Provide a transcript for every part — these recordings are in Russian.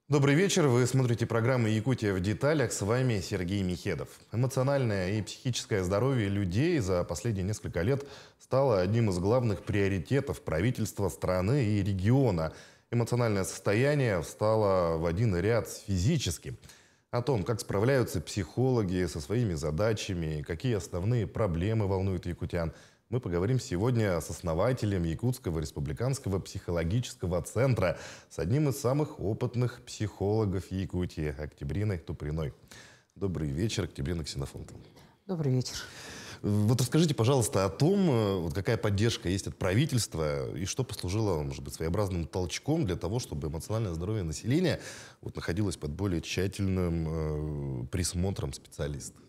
Добрый вечер. Вы смотрите программу «Якутия в деталях». С вами Сергей Михедов. Эмоциональное и психическое здоровье людей за последние несколько лет стало одним из главных приоритетов правительства страны и региона. Эмоциональное состояние встало в один ряд с физическим. О том, как справляются психологи со своими задачами, какие основные проблемы волнуют якутян, мы поговорим сегодня с основателем Якутского республиканского психологического центра, с одним из самых опытных психологов Якутии, Октябриной Туприной. Добрый вечер, Октябрина Ксенофонтовна. Добрый вечер. Вот расскажите, пожалуйста, о том, какая поддержка есть от правительства и что послужило, может быть, своеобразным толчком для того, чтобы эмоциональное здоровье населения находилось под более тщательным присмотром специалистов.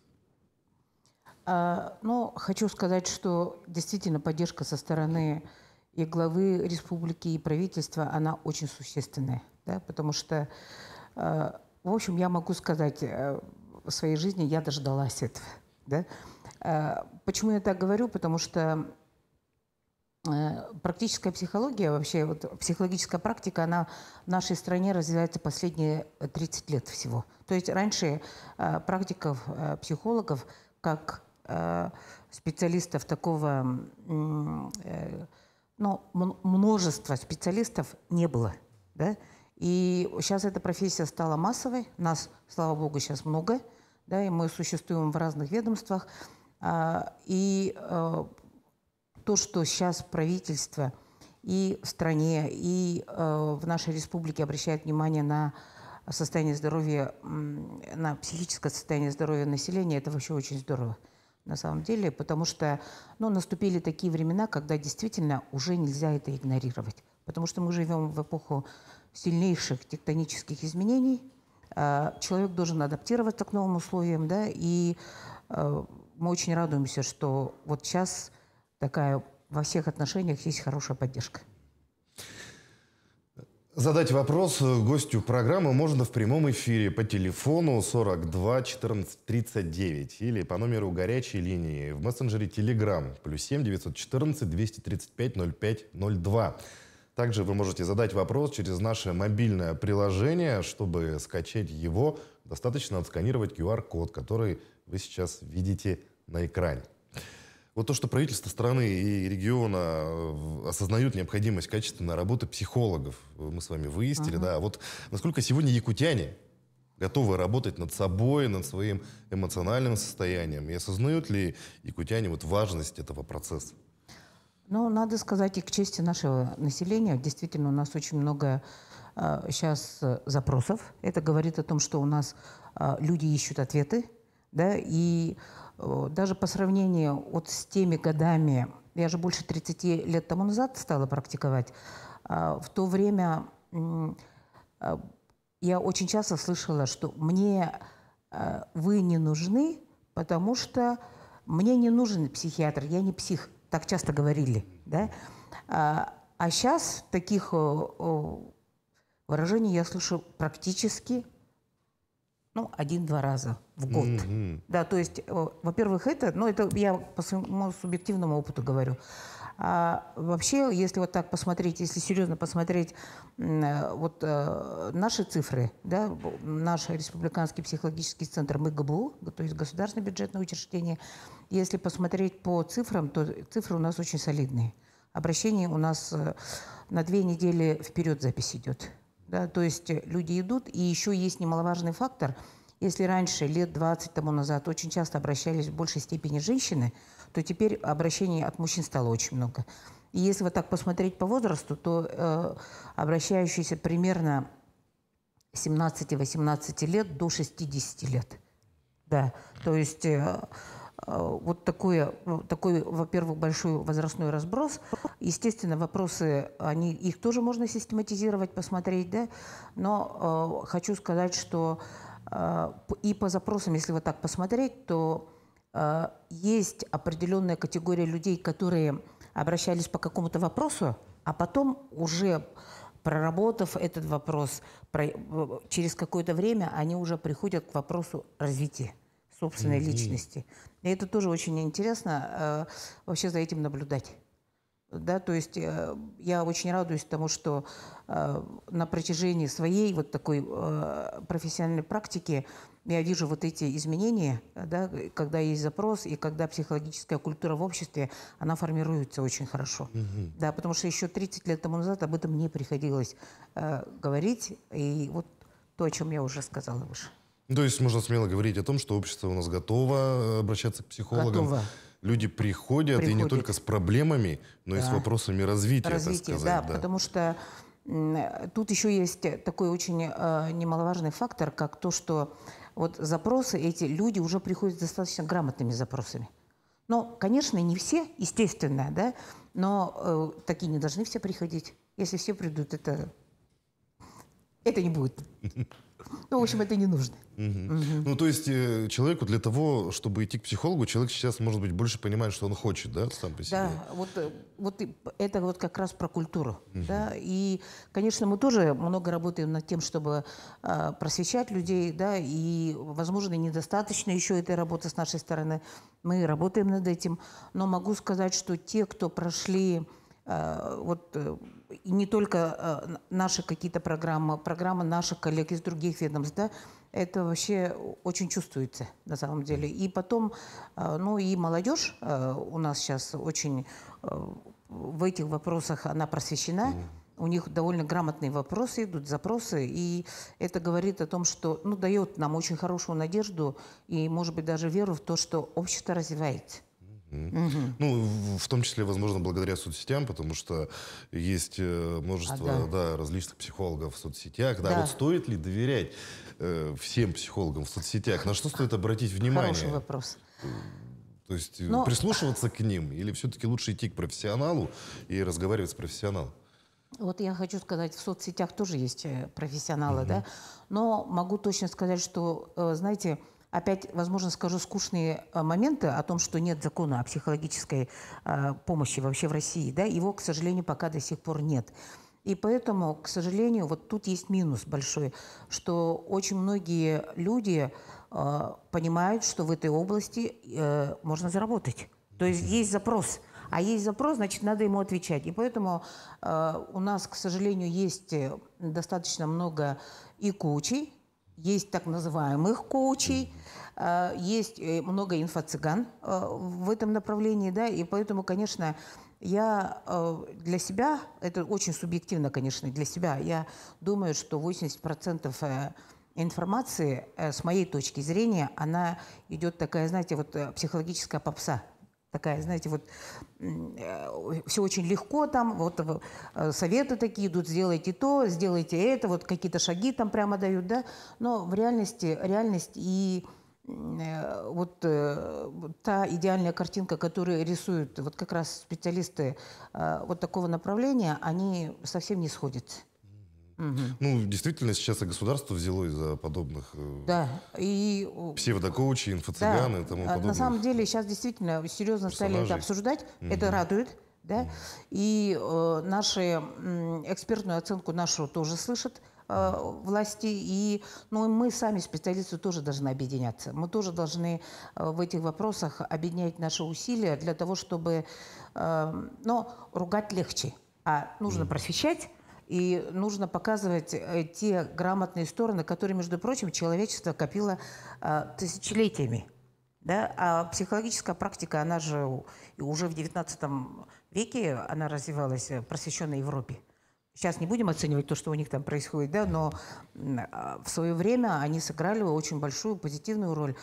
Хочу сказать, что действительно поддержка со стороны и главы республики, и правительства, она очень существенная. Да? Потому что, в общем, я могу сказать, в своей жизни я дождалась этого. Да? Почему я так говорю? Потому что практическая психология, вообще психологическая практика, она в нашей стране развивается последние 30 лет всего. То есть раньше практиков, психологов, как специалистов такого, множества специалистов не было. Да? И сейчас эта профессия стала массовой. Нас, слава богу, сейчас много. Да, и мы существуем в разных ведомствах. То, что сейчас правительство и в стране, и в нашей республике обращает внимание на состояние здоровья, на психическое состояние здоровья населения, это вообще очень здорово. На самом деле, потому что наступили такие времена, когда действительно уже нельзя это игнорировать. Потому что мы живем в эпоху сильнейших тектонических изменений. Человек должен адаптироваться к новым условиям. Да, и мы очень радуемся, что вот сейчас такая во всех отношениях есть хорошая поддержка. Задать вопрос гостю программы можно в прямом эфире по телефону 42 14 39 или по номеру горячей линии в мессенджере Telegram +7 914 235 05 02. Также вы можете задать вопрос через наше мобильное приложение. Чтобы скачать его, достаточно отсканировать QR-код, который вы сейчас видите на экране. Вот то, что правительство страны и региона осознают необходимость качественной работы психологов, мы с вами выяснили, да. Вот насколько сегодня якутяне готовы работать над собой, над своим эмоциональным состоянием, и осознают ли якутяне важность этого процесса? Надо сказать и к чести нашего населения, действительно у нас очень много сейчас запросов. Это говорит о том, что у нас люди ищут ответы, да, и даже по сравнению с теми годами, я же больше 30 лет тому назад стала практиковать, в то время я очень часто слышала, что мне вы не нужны, потому что мне не нужен психиатр, я не псих. Так часто говорили. Да? А сейчас таких выражений я слышу практически 1-2 раза в год. Да, то есть, во-первых, это я по своему субъективному опыту говорю. А вообще, если так посмотреть, если серьезно посмотреть наши цифры, да, наш республиканский психологический центр МГБУ, то есть государственное бюджетное учреждение, если посмотреть по цифрам, то цифры у нас очень солидные. Обращение у нас на 2 недели вперед запись идет. Да, то есть люди идут, и еще есть немаловажный фактор. Если раньше, лет 20 тому назад, очень часто обращались в большей степени женщины, то теперь обращений от мужчин стало очень много. И если так посмотреть по возрасту, то обращающиеся примерно 17-18 лет до 60 лет. Да, то есть такой, во-первых, большой возрастной разброс. Естественно, вопросы, их тоже можно систематизировать, посмотреть, да. Но хочу сказать, что и по запросам, если так посмотреть, то есть определенная категория людей, которые обращались по какому-то вопросу, а потом уже проработав этот вопрос, через какое-то время они уже приходят к вопросу развития собственной личности. И это тоже очень интересно вообще за этим наблюдать. Да, то есть я очень радуюсь тому, что на протяжении своей вот такой профессиональной практики я вижу вот эти изменения, да, когда есть запрос и когда психологическая культура в обществе, она формируется очень хорошо. Да, потому что еще 30 лет тому назад об этом не приходилось говорить. И вот то, о чем я уже сказала выше. То есть можно смело говорить о том, что общество у нас готово обращаться к психологам. Готово. Люди приходят, и не только с проблемами, но и с вопросами развития, так сказать. Да, потому что тут еще есть такой очень немаловажный фактор, как то, что вот запросы, эти люди уже приходят с достаточно грамотными запросами. Но, конечно, не все, естественно, да, но такие не должны все приходить. Если все придут, это не будет. Ну, в общем, это не нужно. Ну, то есть человеку для того, чтобы идти к психологу, человек сейчас, может быть, больше понимает, что он хочет, да, сам по себе? Да, вот это вот как раз про культуру. Да? И, конечно, мы тоже много работаем над тем, чтобы просвещать людей, да, и, возможно, недостаточно еще этой работы с нашей стороны. Мы работаем над этим. Но могу сказать, что те, кто прошли и не только наши какие-то программы наших коллег из других ведомств, да, это вообще очень чувствуется на самом деле. И потом, ну и молодежь у нас сейчас очень в этих вопросах, она просвещена. У них довольно грамотные вопросы идут, запросы, и это говорит о том, что, ну, дает нам очень хорошую надежду и, может быть, даже веру в то, что общество развивается. Ну, в том числе, возможно, благодаря соцсетям, потому что есть множество различных психологов в соцсетях. Да, вот стоит ли доверять всем психологам в соцсетях? На что стоит обратить внимание? Хороший вопрос. То есть прислушиваться к ним или все-таки лучше идти к профессионалу и разговаривать с профессионалом? Вот я хочу сказать, в соцсетях тоже есть профессионалы, да, но могу точно сказать, что, знаете, опять, возможно, скажу скучные моменты о том, что нет закона о психологической помощи вообще в России. Да? Его, к сожалению, пока до сих пор нет. И поэтому, к сожалению, вот тут есть минус большой, что очень многие люди понимают, что в этой области можно заработать. То есть есть запрос. А есть запрос, значит, надо ему отвечать. И поэтому у нас, к сожалению, есть достаточно много и коучей, есть так называемых коучей, есть много инфо-цыган в этом направлении, да, и поэтому, конечно, я для себя, это очень субъективно, конечно, для себя, я думаю, что 80% информации, с моей точки зрения, она идет такая, знаете, вот психологическая попса. Такая, знаете, вот все очень легко там, вот советы такие идут, сделайте то, сделайте это, вот какие-то шаги там прямо дают, да. Но в реальность и вот та идеальная картинка, которую рисуют вот как раз специалисты вот такого направления, они совсем не сходятся. Ну, действительно, сейчас и государство взялось за подобных псевдокоучей, инфо-цыган и тому подобное. На самом деле сейчас действительно серьезно стали это обсуждать, это радует. Да? И нашу экспертную оценку нашу тоже слышат власти. И мы сами, специалисты, тоже должны объединяться. Мы тоже должны в этих вопросах объединять наши усилия для того, чтобы... Но ругать легче, а нужно просвещать. И нужно показывать те грамотные стороны, которые, между прочим, человечество копило тысячелетиями. Да? А психологическая практика, она же уже в XIX веке она развивалась в просвещенной Европе. Сейчас не будем оценивать то, что у них там происходит, да, но в свое время они сыграли очень большую позитивную роль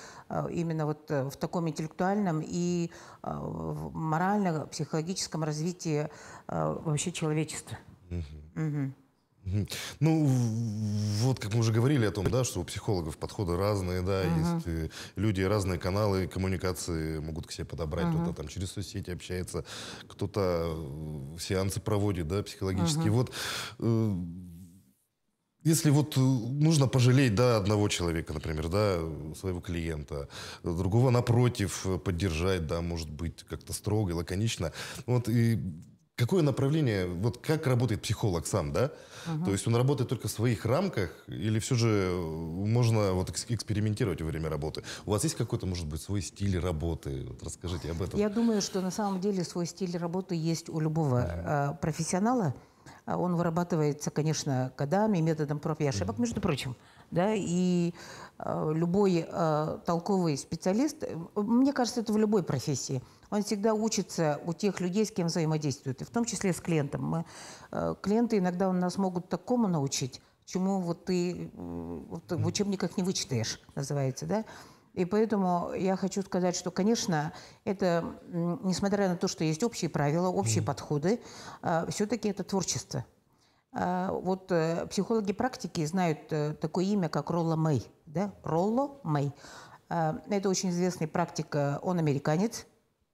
именно вот в таком интеллектуальном и морально-психологическом развитии вообще человечества. Ну, вот как мы уже говорили о том, да, что у психологов подходы разные, да, есть люди, разные каналы коммуникации могут к себе подобрать, кто-то там через соцсети общается, кто-то сеансы проводит, да, психологические. Вот если вот нужно пожалеть, да, одного человека, например, да, своего клиента, другого напротив поддержать, да, может быть, как-то строго и лаконично, вот и какое направление, вот как работает психолог сам, да? То есть он работает только в своих рамках или все же можно вот экспериментировать во время работы? У вас есть какой-то, может быть, свой стиль работы? Вот расскажите об этом. Я думаю, что на самом деле свой стиль работы есть у любого профессионала. Он вырабатывается, конечно, годами, методом проб и ошибок, между прочим. Да? И любой толковый специалист, мне кажется, это в любой профессии, он всегда учится у тех людей, с кем взаимодействует, и в том числе с клиентом. Клиенты иногда у нас могут такому научить, чему вот ты в учебниках не вычитаешь, называется, да? И поэтому я хочу сказать, что, конечно, это, несмотря на то, что есть общие правила, общие подходы, все-таки это творчество. Вот психологи практики знают такое имя, как Ролло Мэй. Да? Ролло Мэй. Это очень известный практик, он американец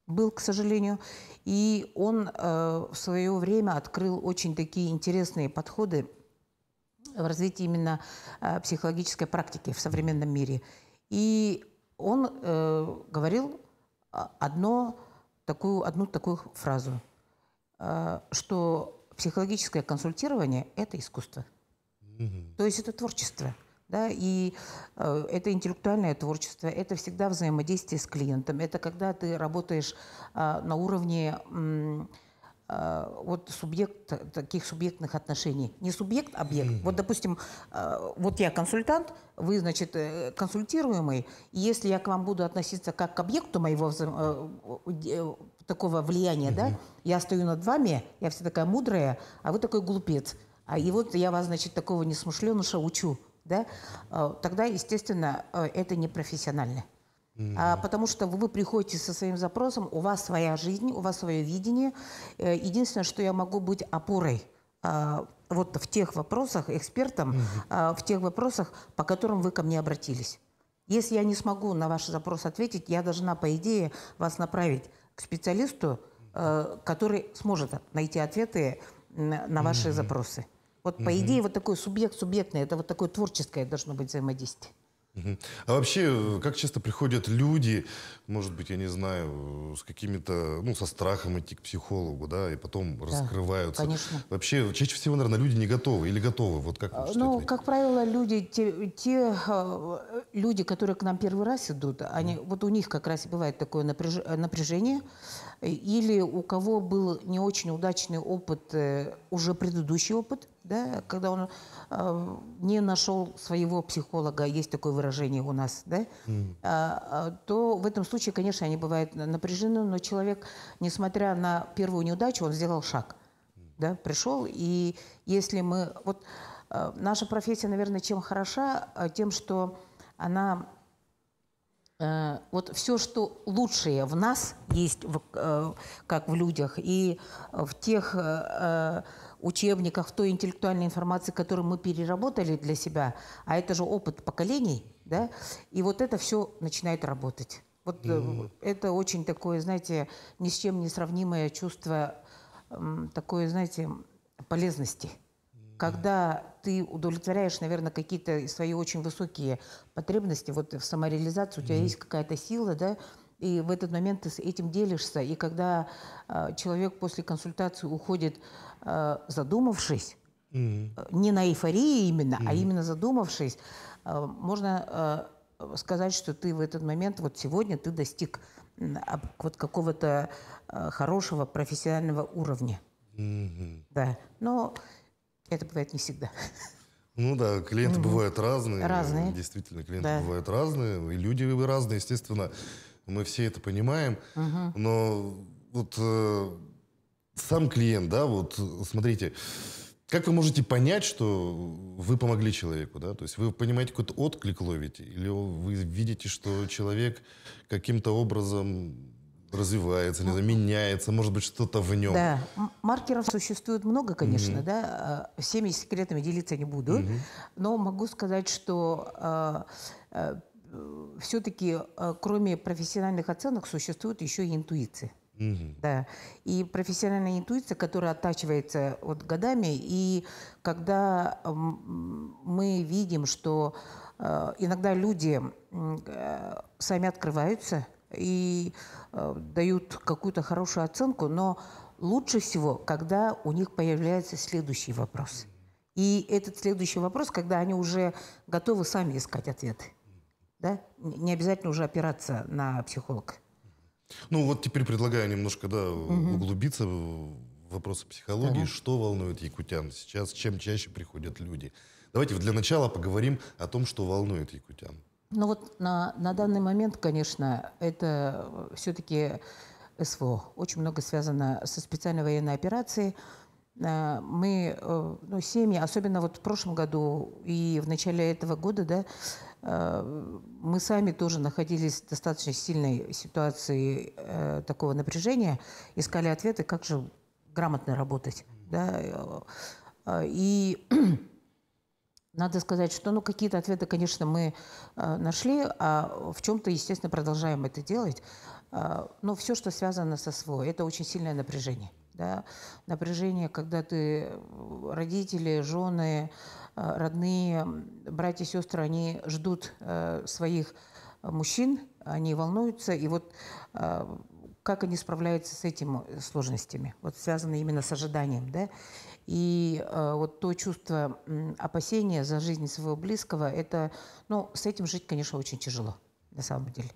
был, к сожалению. И он в свое время открыл очень такие интересные подходы в развитии именно психологической практики в современном мире. И он говорил одну такую фразу, что психологическое консультирование – это искусство. То есть это творчество. Да? И это интеллектуальное творчество, это всегда взаимодействие с клиентом. Это когда ты работаешь на уровне вот таких субъектных отношений. Не субъект-объект. Вот, допустим, вот я консультант, вы, значит, консультируемый. И если я к вам буду относиться как к объекту моего такого влияния, да, я стою над вами, я вся такая мудрая, а вы такой глупец. И вот я вас, значит, такого несмышленыша учу. Да? Тогда, естественно, это не профессионально. Потому что вы приходите со своим запросом, у вас своя жизнь, у вас свое видение. Единственное, что я могу быть опорой вот в тех вопросах, экспертом, в тех вопросах, по которым вы ко мне обратились. Если я не смогу на ваш запрос ответить, я должна, по идее, вас направить к специалисту, который сможет найти ответы на ваши запросы. Вот, по идее, вот такой субъект-субъектный, это вот такое творческое должно быть взаимодействие. А вообще, как часто приходят люди, может быть, я не знаю, с какими-то, ну, со страхом идти к психологу, да, и потом раскрываются? Конечно. Вообще, чаще всего, наверное, люди не готовы или готовы? Вот как вы считаете? Ну, как правило, те люди, которые к нам первый раз идут, вот у них как раз и бывает такое напряжение, или у кого был не очень удачный опыт, уже предыдущий опыт, да, когда он не нашел своего психолога, есть такое выражение у нас, да, то в этом случае, конечно, они бывают напряжены, но человек, несмотря на первую неудачу, он сделал шаг, да, пришел, и если мы... Вот наша профессия, наверное, чем хороша? Тем, что она... Вот все, что лучшее в нас есть, как в людях, и в тех учебниках, в той интеллектуальной информации, которую мы переработали для себя, а это же опыт поколений, да, и вот это все начинает работать. Вот это очень такое, знаете, ни с чем не сравнимое чувство такое, знаете, полезности. Когда ты удовлетворяешь, наверное, какие-то свои очень высокие потребности, вот в самореализации у тебя есть какая-то сила, да, и в этот момент ты с этим делишься. И когда человек после консультации уходит, задумавшись, не на эйфории именно, а именно задумавшись, можно сказать, что ты в этот момент, вот сегодня ты достиг вот какого-то хорошего профессионального уровня. Да, но это бывает не всегда. Ну да, клиенты бывают разные. Разные. Действительно, клиенты бывают разные. И люди разные, естественно. Мы все это понимаем. Но вот сам клиент, да, вот смотрите, как вы можете понять, что вы помогли человеку, да? То есть вы понимаете, какой-то отклик ловите? Или вы видите, что человек каким-то образом развивается, не знаю, меняется, может быть, что-то в нем? Да, маркеров существует много, конечно, да. Всеми секретами делиться не буду, но могу сказать, что все-таки кроме профессиональных оценок существует еще и интуиция. Да. И профессиональная интуиция, которая оттачивается вот годами, и когда мы видим, что иногда люди сами открываются и дают какую-то хорошую оценку, но лучше всего, когда у них появляется следующий вопрос. И этот следующий вопрос, когда они уже готовы сами искать ответы. Да? Не обязательно уже опираться на психолога. Ну вот теперь предлагаю немножко углубиться в вопросы психологии. Что волнует якутян сейчас, чем чаще приходят люди? Давайте для начала поговорим о том, что волнует якутян. Ну вот на данный момент, конечно, это все-таки СВО. Очень много связано со специальной военной операцией. Мы, семьи, особенно вот в прошлом году и в начале этого года, да, мы сами тоже находились в достаточно сильной ситуации такого напряжения, искали ответы, как же грамотно работать. Да? И надо сказать, что какие-то ответы, конечно, мы нашли, а в чем-то, естественно, продолжаем это делать. Но все, что связано со СВО, это очень сильное напряжение. Да? Напряжение, когда родители, жены, родные, братья, сестры, они ждут своих мужчин, они волнуются. И вот как они справляются с этими сложностями, вот связано именно с ожиданием. Да? И вот то чувство опасения за жизнь своего близкого, это, с этим жить, конечно, очень тяжело, на самом деле.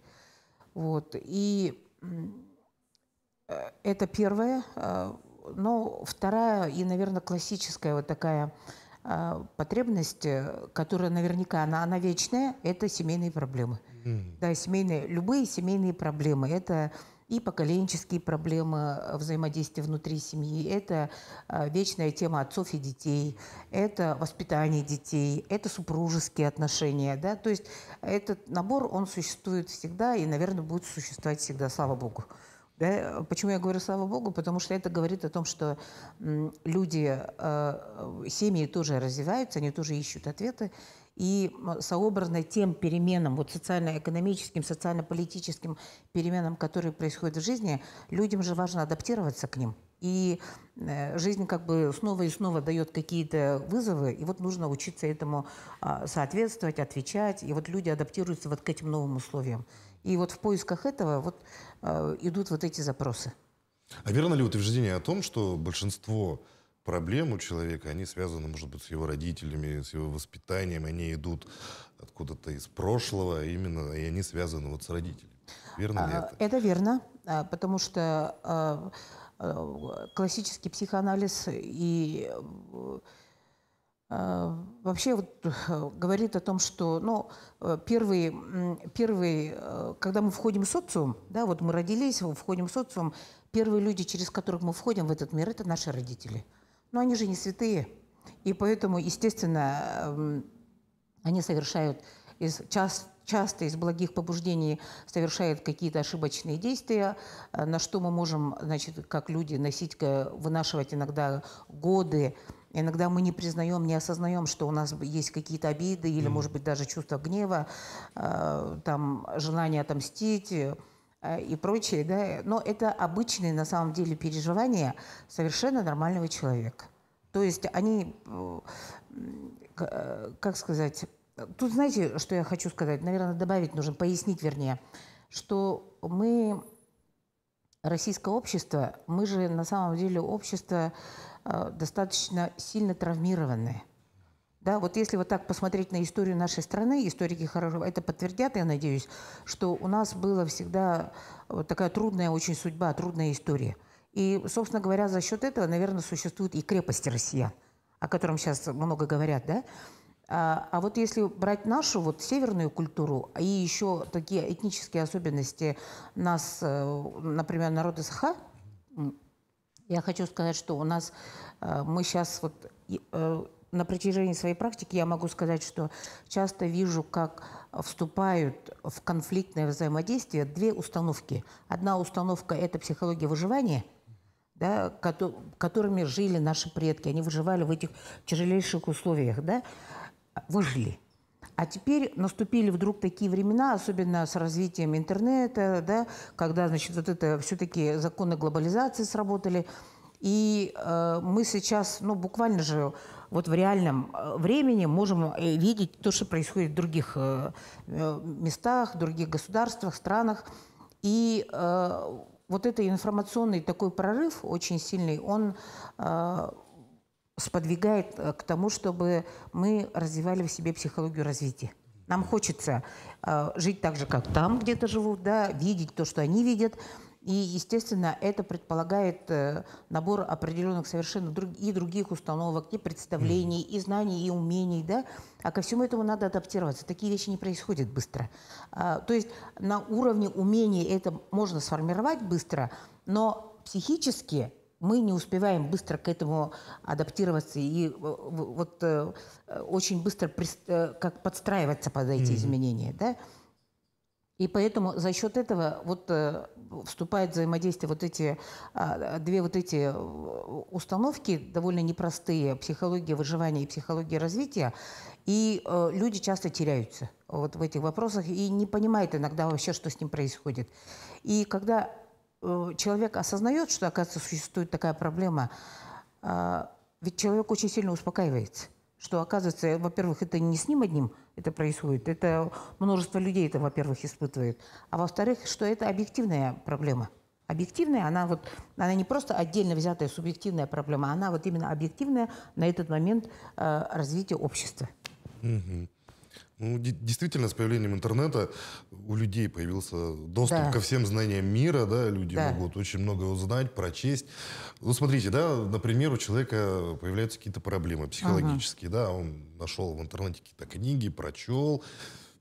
Вот. И это первое. Но вторая и, наверное, классическая вот такая потребность, которая наверняка, она вечная, это семейные проблемы. Да, любые семейные проблемы. Это и поколенческие проблемы взаимодействия внутри семьи, это вечная тема отцов и детей, это воспитание детей, это супружеские отношения. Да? То есть этот набор, он существует всегда и, наверное, будет существовать всегда, слава Богу. Да? Почему я говорю «слава Богу»? Потому что это говорит о том, что люди, семьи тоже развиваются, они тоже ищут ответы. И сообразно тем переменам, вот социально-экономическим, социально-политическим переменам, которые происходят в жизни, людям же важно адаптироваться к ним. И жизнь как бы снова и снова дает какие-то вызовы, и вот нужно учиться этому соответствовать, отвечать. И вот люди адаптируются вот к этим новым условиям. И вот в поисках этого вот идут вот эти запросы. А верно ли утверждение о том, что большинство проблем у человека, они связаны, может быть, с его родителями, с его воспитанием, они идут откуда-то из прошлого, именно, и они связаны вот с родителями? Верно ли это? Это верно, потому что классический психоанализ и вообще вот говорит о том, что первый, когда мы входим в социум, да, вот мы родились, входим в социум, первые люди, через которых мы входим в этот мир, это наши родители. Но они же не святые, и поэтому, естественно, они совершают часто из благих побуждений совершают какие-то ошибочные действия, на что мы можем, значит, как люди, вынашивать иногда годы. Иногда мы не признаем, не осознаем, что у нас есть какие-то обиды или, может быть, даже чувство гнева, там, желание отомстить и прочее. Да? Но это обычные, на самом деле, переживания совершенно нормального человека. То есть они, как сказать... Тут знаете, что я хочу сказать? Наверное, добавить нужно, пояснить вернее, что мы, российское общество, мы же на самом деле общество достаточно сильно травмированное. Да, вот если вот так посмотреть на историю нашей страны, историки хорошо это подтвердят, я надеюсь, что у нас была всегда вот такая трудная очень судьба, трудная история. И, собственно говоря, за счет этого, наверное, существует и крепость россиян, о котором сейчас много говорят, да? А вот если брать нашу вот северную культуру и еще такие этнические особенности нас, например, народа Саха, я хочу сказать, что у нас мы сейчас вот на протяжении своей практики я могу сказать, что часто вижу, как вступают в конфликтное взаимодействие две установки. Одна установка – это психология выживания, да, которыми жили наши предки. Они выживали в этих тяжелейших условиях, да, выжили. А теперь наступили вдруг такие времена, особенно с развитием интернета, да, когда, значит, вот это все-таки законы глобализации сработали. И мы сейчас, буквально же вот в реальном времени можем видеть то, что происходит в других местах, в других государствах, странах. И вот этот информационный такой прорыв очень сильный, он сподвигает к тому, чтобы мы развивали в себе психологию развития. Нам хочется жить так же, как там где-то живут, да, видеть то, что они видят. И, естественно, это предполагает набор определенных совершенно других установок, и представлений, и знаний, и умений, да. А ко всему этому надо адаптироваться. Такие вещи не происходят быстро. То есть на уровне умений это можно сформировать быстро, но психически мы не успеваем быстро к этому адаптироваться и вот очень быстро как подстраиваться под эти изменения, да. И поэтому за счет этого вот вступает в взаимодействие вот эти две вот эти установки, довольно непростые, психология выживания и психология развития, и люди часто теряются вот в этих вопросах и не понимают иногда вообще, что с ним происходит. И когда человек осознает, что, оказывается, существует такая проблема, ведь человек очень сильно успокаивается, что, оказывается, во-первых, это не с ним одним это происходит, это множество людей это, во-первых, испытывает, а во-вторых, что это объективная проблема. Объективная, она не просто отдельно взятая субъективная проблема, она вот именно объективная на этот момент развития общества. Ну, действительно, с появлением интернета у людей появился доступ ко всем знаниям мира, да, люди могут очень много узнать, прочесть. Ну, смотрите, да, например, у человека появляются какие-то проблемы психологические, да, он нашел в интернете какие-то книги, прочел,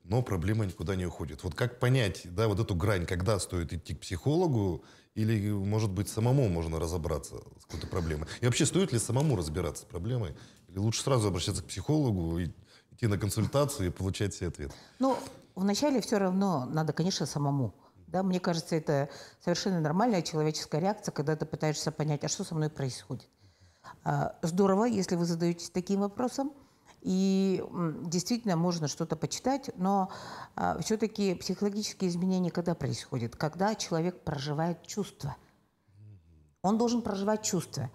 но проблема никуда не уходит. Вот как понять, да, вот эту грань, когда стоит идти к психологу, или, может быть, самому можно разобраться с какой-то проблемой? И вообще, стоит ли самому разбираться с проблемой? Или лучше сразу обращаться к психологу и идти на консультацию и получать все ответы? Ну, вначале все равно надо, конечно, самому. Да? Мне кажется, это совершенно нормальная человеческая реакция, когда ты пытаешься понять, а что со мной происходит. Здорово, если вы задаетесь таким вопросом. И действительно можно что-то почитать, но все-таки психологические изменения когда происходят? Когда человек проживает чувства. Он должен проживать чувства.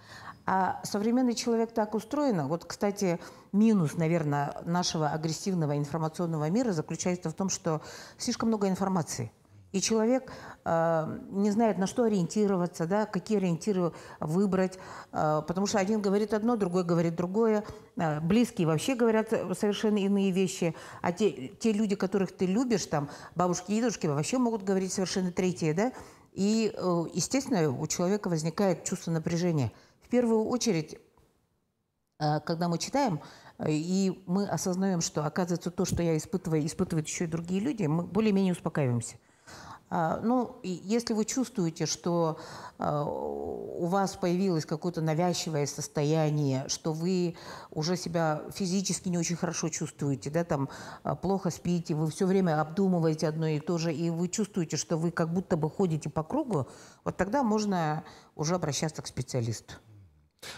А современный человек так устроен. Вот, кстати, минус, наверное, нашего агрессивного информационного мира заключается в том, что слишком много информации. И человек не знает, на что ориентироваться, да, какие ориентиры выбрать, потому что один говорит одно, другой говорит другое. Близкие вообще говорят совершенно иные вещи. А те люди, которых ты любишь, там, бабушки и дедушки, вообще могут говорить совершенно третье, да. И, естественно, у человека возникает чувство напряжения. В первую очередь, когда мы читаем, и мы осознаем, что, оказывается, то, что я испытываю, испытывают еще и другие люди, мы более-менее успокаиваемся. Ну, если вы чувствуете, что у вас появилось какое-то навязчивое состояние, что вы уже себя физически не очень хорошо чувствуете, да, там плохо спите, вы все время обдумываете одно и то же, и вы чувствуете, что вы как будто бы ходите по кругу, вот тогда можно уже обращаться к специалисту.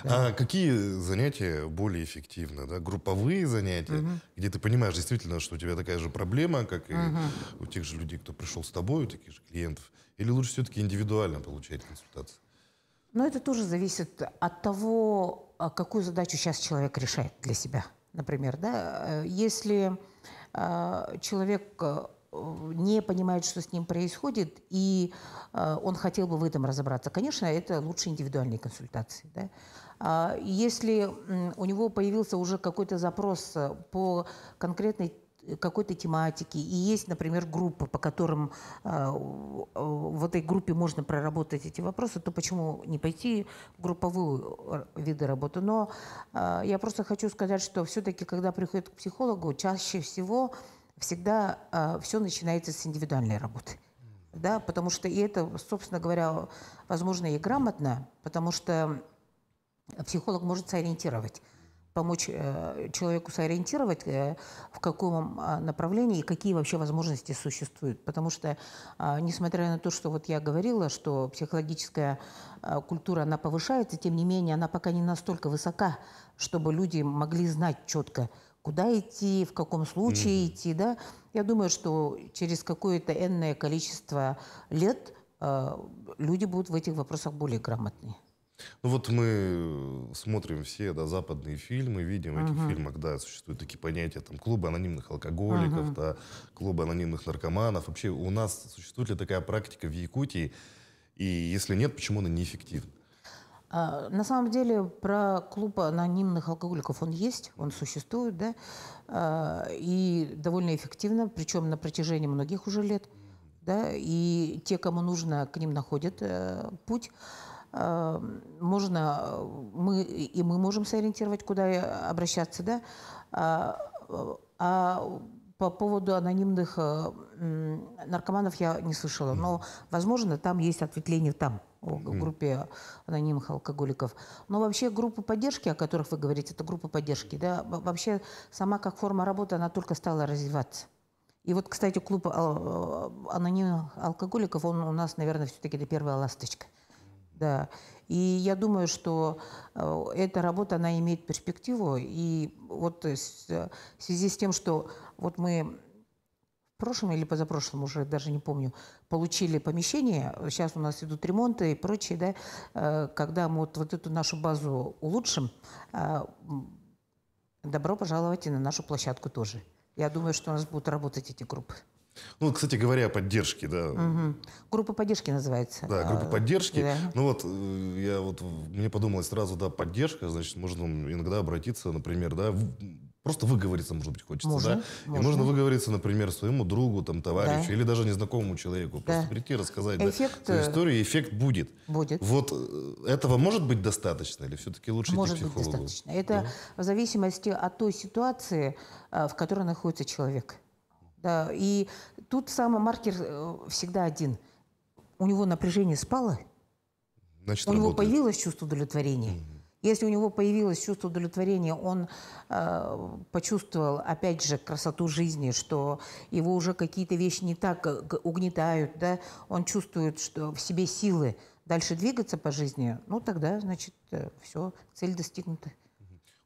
Да. А какие занятия более эффективны? Да? Групповые занятия, где ты понимаешь действительно, что у тебя такая же проблема, как и у тех же людей, кто пришел с тобой, у таких же клиентов? Или лучше все-таки индивидуально получать консультацию? Ну, это тоже зависит от того, какую задачу сейчас человек решает для себя. Например, да? Если человек не понимает, что с ним происходит, и он хотел бы в этом разобраться, конечно, это лучше индивидуальные консультации. Да? Если у него появился уже какой-то запрос по конкретной какой-то тематике, и есть, например, группа, по которым в этой группе можно проработать эти вопросы, то почему не пойти в групповую виды работы? Но я просто хочу сказать, что все-таки, когда приходит к психологу, чаще всего всегда все начинается с индивидуальной работы. Да? Потому что и это, собственно говоря, возможно и грамотно, потому что психолог может сориентировать, помочь человеку сориентировать, в каком направлении и какие вообще возможности существуют. Потому что, несмотря на то, что вот я говорила, что психологическая культура, она повышается, тем не менее, она пока не настолько высока, чтобы люди могли знать четко, куда идти, в каком случае идти. Да? Я думаю, что через какое-то энное количество лет люди будут в этих вопросах более грамотные. Ну вот мы смотрим все, да, западные фильмы, видим в этих фильмах, да, существуют такие понятия, там, клубы анонимных алкоголиков, да, клубы анонимных наркоманов. Вообще у нас существует ли такая практика в Якутии? И если нет, почему она неэффективна? На самом деле про клуб анонимных алкоголиков он есть, он существует, да, и довольно эффективно, причем на протяжении многих уже лет, да, и те, кому нужно, к ним находят путь. Мы можем сориентировать, куда обращаться, да. По поводу анонимных наркоманов я не слышала, но, возможно, там есть ответвление в группе анонимных алкоголиков. Но вообще группа поддержки, о которых вы говорите, это группа поддержки, да, вообще сама как форма работы, она только стала развиваться. И вот, кстати, клуб анонимных алкоголиков, он у нас, наверное, все-таки это первая ласточка. Да. И я думаю, что эта работа, она имеет перспективу. И вот в связи с тем, что вот мы в прошлом или позапрошлом, уже даже не помню, получили помещение, сейчас у нас идут ремонты и прочее, да, когда мы вот эту нашу базу улучшим, добро пожаловать и на нашу площадку тоже. Я думаю, что у нас будут работать эти группы. Ну, кстати говоря, о поддержке, да. Группа поддержки называется. Да, группа поддержки. Да. Ну вот, мне подумалось сразу, да, поддержка, значит, можно иногда обратиться, например, да, просто выговориться, может быть, хочется, да. И можно выговориться, например, своему другу, там, товарищу, да, или даже незнакомому человеку. Да. Просто прийти, рассказать, эффект, да, свою историю, и эффект будет. Будет. Вот этого может быть достаточно, или все-таки лучше идти к психологу? Может быть достаточно. Это в зависимости от той ситуации, в которой находится человек. Да, и тут самый маркер всегда один. У него напряжение спало, значит, у него появилось чувство удовлетворения. Если у него появилось чувство удовлетворения, он почувствовал, опять же, красоту жизни, что его уже какие-то вещи не так угнетают, да? Он чувствует, что в себе силы дальше двигаться по жизни, ну тогда, значит, все, цель достигнута.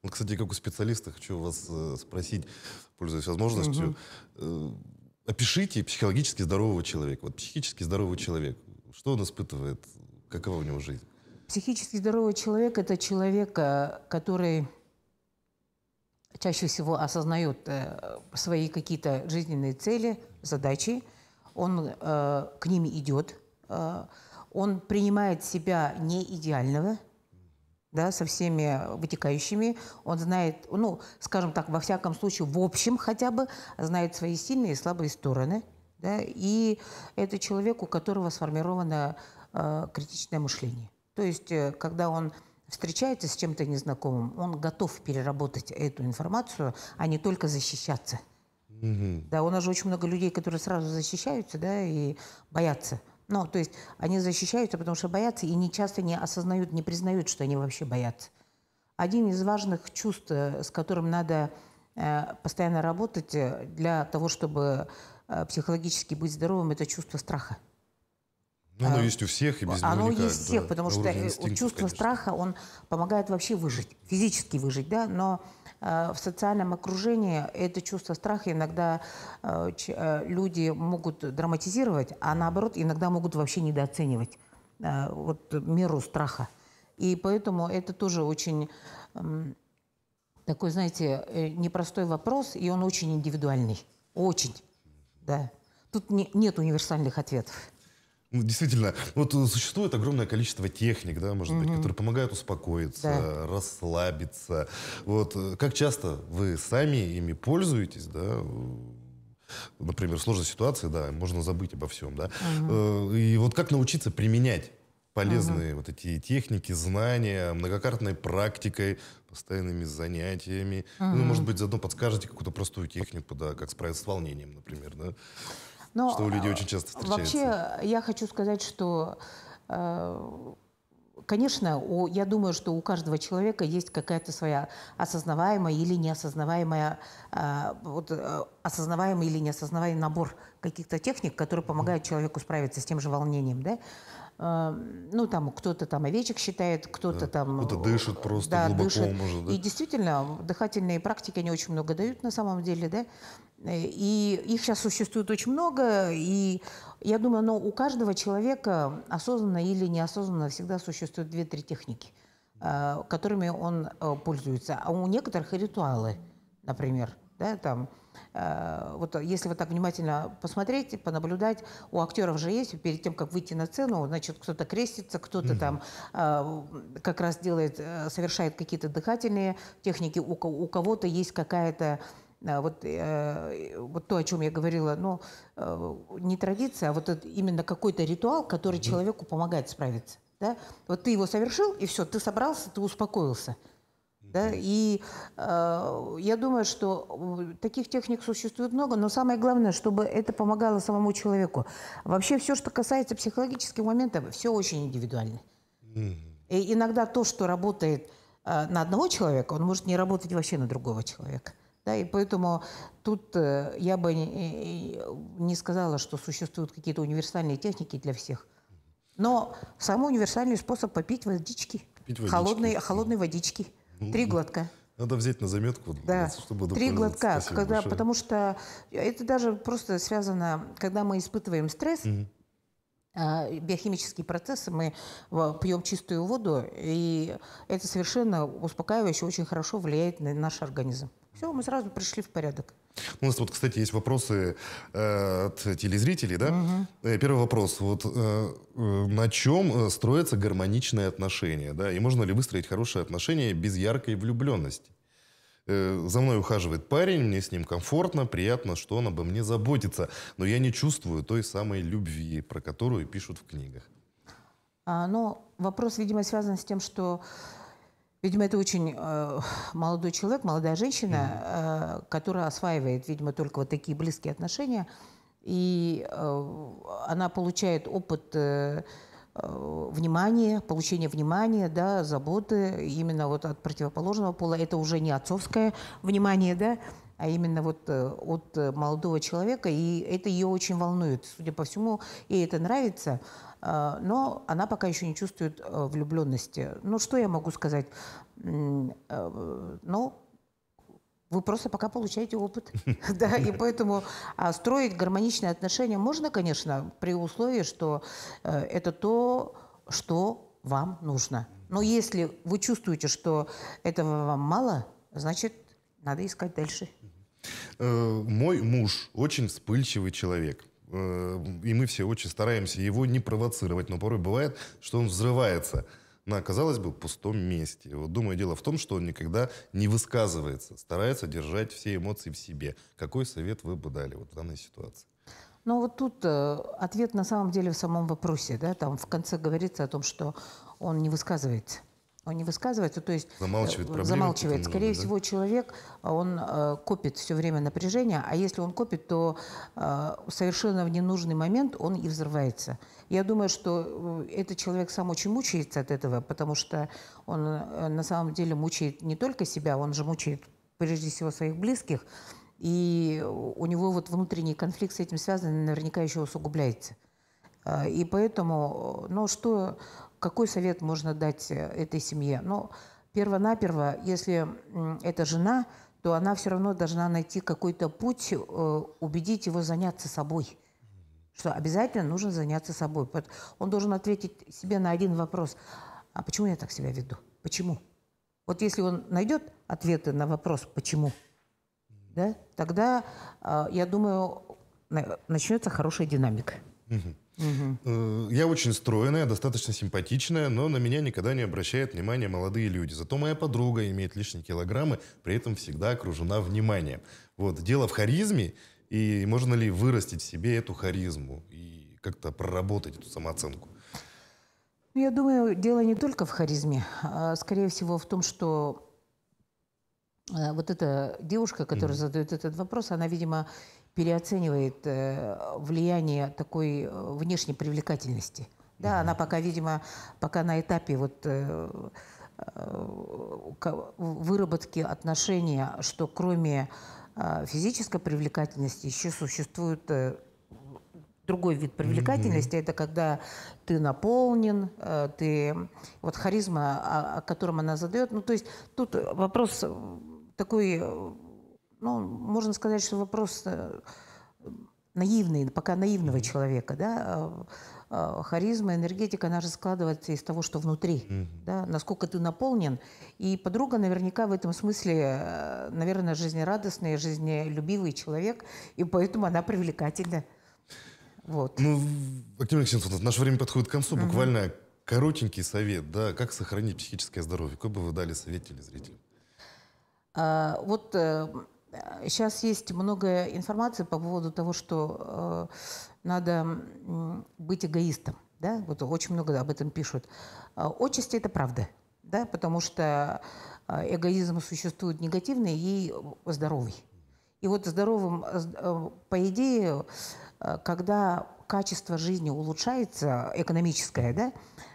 Вот, кстати, как у специалиста хочу вас спросить, пользуясь возможностью, опишите психологически здорового человека. Вот психически здоровый человек, что он испытывает, какова у него жизнь? Психически здоровый человек – это человек, который чаще всего осознает свои какие-то жизненные цели, задачи, он к ним идет, он принимает себя не идеального, да, со всеми вытекающими. Он знает, ну, скажем так, во всяком случае, в общем хотя бы, знает свои сильные и слабые стороны. Да, и это человек, у которого сформировано критичное мышление. То есть, когда он встречается с чем-то незнакомым, он готов переработать эту информацию, а не только защищаться. Да, у нас же очень много людей, которые сразу защищаются, да, и боятся. Ну, то есть они защищаются, потому что боятся, и часто не осознают, не признают, что они вообще боятся. Один из важных чувств, с которым надо постоянно работать для того, чтобы психологически быть здоровым, это чувство страха. Ну, оно есть у всех, и без него оно никак. Есть у всех, да, потому что чувство страха, он помогает вообще выжить, физически выжить, да, но в социальном окружении это чувство страха иногда люди могут драматизировать, а наоборот иногда могут вообще недооценивать вот меру страха. И поэтому это тоже очень такой, знаете, непростой вопрос, и он очень индивидуальный. Очень, да. Тут нет универсальных ответов. Ну, действительно, вот существует огромное количество техник, да, может быть, которые помогают успокоиться, да, расслабиться. Вот как часто вы сами ими пользуетесь, да? Например, в сложной ситуации, да, можно забыть обо всем, да. И вот как научиться применять полезные вот эти техники, знания, многократной практикой, постоянными занятиями. Ну, может быть, заодно подскажете какую-то простую технику, да, как справиться с волнением, например, да? Но что у людей очень часто встречается. Вообще, я хочу сказать, что, конечно, я думаю, что у каждого человека есть какая-то своя осознаваемая или неосознаваемая, осознаваемый или неосознаваемый набор каких-то техник, которые помогают человеку справиться с тем же волнением, да? Ну, там кто-то там овечек считает, кто-то там... Кто-то дышит просто, да, глубоко, дышит. Может, да? И действительно, дыхательные практики, они очень много дают на самом деле, да? И их сейчас существует очень много, и я думаю, но у каждого человека осознанно или неосознанно всегда существуют 2-3 техники, которыми он пользуется. А у некоторых и ритуалы, например, да, там Вот если вот так внимательно посмотреть, понаблюдать, у актеров же есть, перед тем, как выйти на сцену, значит, кто-то крестится, кто-то там как раз делает, совершает какие-то дыхательные техники, у кого-то есть какая-то вот то, о чем я говорила, ну, не традиция, а вот это именно какой-то ритуал, который человеку помогает справиться. Да? Вот ты его совершил, и все, ты собрался, ты успокоился. Да? И я думаю, что таких техник существует много, но самое главное, чтобы это помогало самому человеку. Вообще все, что касается психологических моментов, все очень индивидуально. И иногда то, что работает на одного человека, он может не работать вообще на другого человека. Да? И поэтому тут я бы не сказала, что существуют какие-то универсальные техники для всех. Но самый универсальный способ попить водички. Холодной водички. 3 глотка. Надо взять на заметку, да. чтобы 3 глотка, потому что это даже просто связано, когда мы испытываем стресс, биохимические процессы, мы пьем чистую воду, и это совершенно успокаивающе, очень хорошо влияет на наш организм. Все, мы сразу пришли в порядок. У нас вот, кстати, есть вопросы от телезрителей, да? Первый вопрос. Вот на чем строятся гармоничные отношения, да? И можно ли выстроить хорошие отношения без яркой влюбленности? За мной ухаживает парень, мне с ним комфортно, приятно, что он обо мне заботится, но я не чувствую той самой любви, про которую пишут в книгах. Ну, вопрос, видимо, связан с тем, что видимо, это очень молодой человек, молодая женщина, которая осваивает, видимо, только вот такие близкие отношения. И она получает опыт внимания, получения внимания, да, заботы именно вот от противоположного пола. Это уже не отцовское внимание, да, а именно вот от молодого человека. И это ее очень волнует. Судя по всему, ей это нравится. Но она пока еще не чувствует влюбленности. Ну, что я могу сказать? Ну, вы просто пока получаете опыт. Да, и поэтому строить гармоничные отношения можно, конечно, при условии, что это то, что вам нужно. Но если вы чувствуете, что этого вам мало, значит, надо искать дальше. Мой муж очень вспыльчивый человек. И мы все очень стараемся его не провоцировать, но порой бывает, что он взрывается на, казалось бы, пустом месте. Вот думаю, дело в том, что он никогда не высказывается, старается держать все эмоции в себе. Какой совет вы бы дали вот в данной ситуации? Ну вот тут ответ на самом деле в самом вопросе. Да? Там в конце говорится о том, что он не высказывается. Он не высказывается, то есть замалчивает проблемы. Замалчивает. Скорее всего, человек, он копит все время напряжение, а если он копит, то совершенно в ненужный момент он и взрывается. Я думаю, что этот человек сам очень мучается от этого, потому что он на самом деле мучает не только себя, он же мучает прежде всего своих близких, и у него вот внутренний конфликт с этим связан, наверняка еще усугубляется. И поэтому, ну что... Какой совет можно дать этой семье? Ну, перво-наперво, если это жена, то она все равно должна найти какой-то путь, убедить его заняться собой. Что обязательно нужно заняться собой. Он должен ответить себе на один вопрос. А почему я так себя веду? Почему? Вот если он найдет ответы на вопрос «почему?», да, тогда, я думаю, начнется хорошая динамика. Я очень стройная, достаточно симпатичная, но на меня никогда не обращают внимания молодые люди. Зато моя подруга имеет лишние килограммы, при этом всегда окружена вниманием. Вот. Дело в харизме, и можно ли вырастить в себе эту харизму и как-то проработать эту самооценку? Я думаю, дело не только в харизме, а скорее всего в том, что вот эта девушка, которая задает этот вопрос, она, видимо, переоценивает влияние такой внешней привлекательности. Да, она пока, видимо, пока на этапе вот, выработки отношения, что кроме физической привлекательности еще существует другой вид привлекательности. Это когда ты наполнен, ты... Вот харизма, о котором она задает. Ну, то есть тут вопрос такой... Ну, можно сказать, что вопрос наивный, пока наивного человека, да. харизма, энергетика, она же складывается из того, что внутри, да, насколько ты наполнен. И подруга наверняка в этом смысле, наверное, жизнерадостный, жизнелюбивый человек, и поэтому она привлекательна. Вот. Ну, Актив Алексеевна, наше время подходит к концу. Буквально коротенький совет, да, как сохранить психическое здоровье. Какой бы вы дали совет телезрителям? Сейчас есть много информации по поводу того, что надо быть эгоистом. Да? Вот очень много об этом пишут. Отчасти это правда, да? Потому что эгоизм существует негативный и здоровый. И вот здоровым, по идее, когда качество жизни улучшается, экономическое,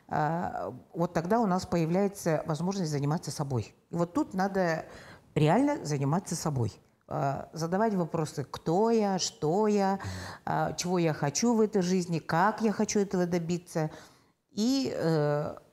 да, вот тогда у нас появляется возможность заниматься собой. И вот тут надо реально заниматься собой. Задавать вопросы, кто я, что я, чего я хочу в этой жизни, как я хочу этого добиться. И,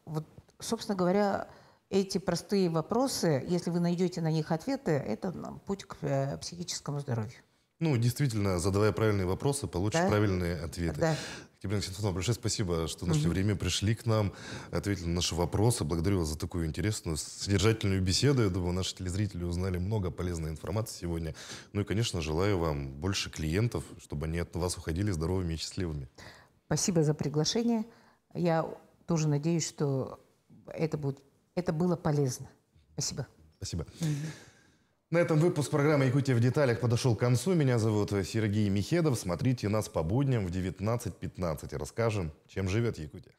вот, собственно говоря, эти простые вопросы, если вы найдете на них ответы, это путь к психическому здоровью. Ну, действительно, задавая правильные вопросы, получишь правильные ответы. Да. Екатерина Алексеевна, большое спасибо, что нашли время, пришли к нам, ответили на наши вопросы. Благодарю вас за такую интересную, содержательную беседу. Я думаю, наши телезрители узнали много полезной информации сегодня. Ну и, конечно, желаю вам больше клиентов, чтобы они от вас уходили здоровыми и счастливыми. Спасибо за приглашение. Я тоже надеюсь, что это было полезно. Спасибо. Спасибо. На этом выпуск программы «Якутия в деталях» подошел к концу. Меня зовут Сергей Михедов. Смотрите нас по будням в 19:15 и расскажем, чем живет Якутия.